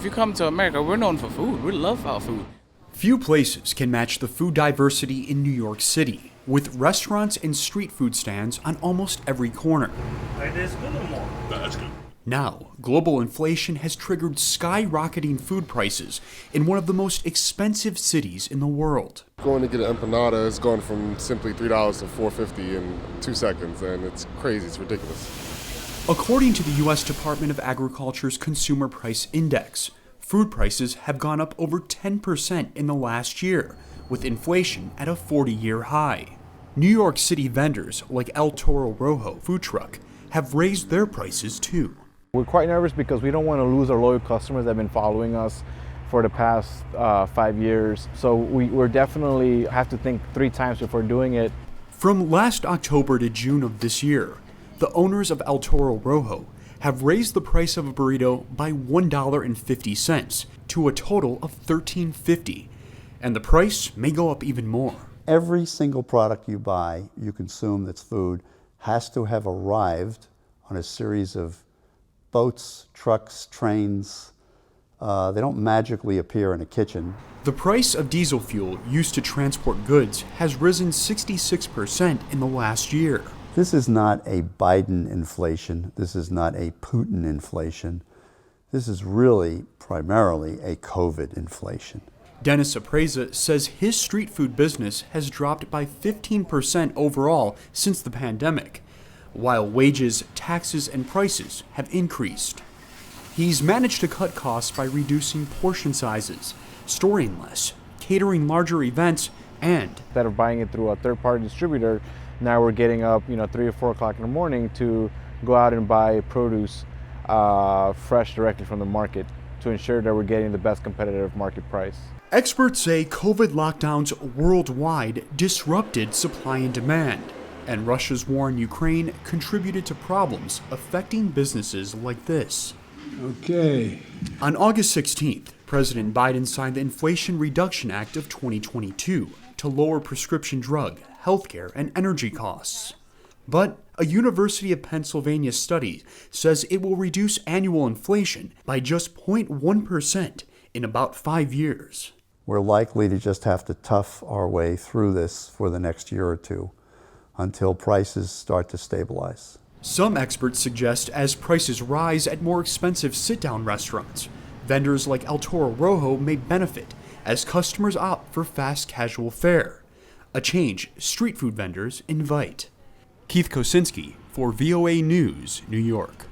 if you come to America, we're known for food. We love our food. Few places can match the food diversity in New York City, with restaurants and street food stands on almost every corner. Like this, good or more? That's good. Now, global inflation has triggered skyrocketing food prices in one of the most expensive cities in the world. Going to get an empanada is going from simply $3 to $4.50 in 2 seconds, and it's crazy, it's ridiculous. According to the U.S. Department of Agriculture's Consumer Price Index, food prices have gone up over 10% in the last year, with inflation at a 40-year high. New York City vendors like El Toro Rojo food truck have raised their prices too. We're quite nervous because we don't want to lose our loyal customers that have been following us for the past 5 years. So we're definitely have to think 3 times before doing it. From last October to June of this year, the owners of El Toro Rojo have raised the price of a burrito by $1.50 to a total of $13.50, and the price may go up even more. Every single product you buy, you consume that's food, has to have arrived on a series of boats, trucks, trains. They don't magically appear in a kitchen. The price of diesel fuel used to transport goods has risen 66% in the last year. This is not a Biden inflation. This is not a Putin inflation. This is really primarily a COVID inflation. Dennis Apreza says his street food business has dropped by 15% overall since the pandemic, while wages, taxes, and prices have increased. He's managed to cut costs by reducing portion sizes, storing less, catering larger events, and Instead of buying it through a third-party distributor, now we're getting up 3 or 4 o'clock in the morning to go out and buy produce fresh directly from the market to ensure that we're getting the best competitive market price. experts say COVID lockdowns worldwide disrupted supply and demand, and Russia's war in Ukraine contributed to problems affecting businesses like this. Okay. On August 16th, President Biden signed the Inflation Reduction Act of 2022 to lower prescription drug, healthcare, and energy costs. But a University of Pennsylvania study says it will reduce annual inflation by just 0.1% in about 5 years. We're likely to just have to tough our way through this for the next year or two until prices start to stabilize. Some experts suggest as prices rise at more expensive sit-down restaurants, vendors like El Toro Rojo may benefit as customers opt for fast casual fare, a change street food vendors invite. Keith Kocinski for VOA News, New York.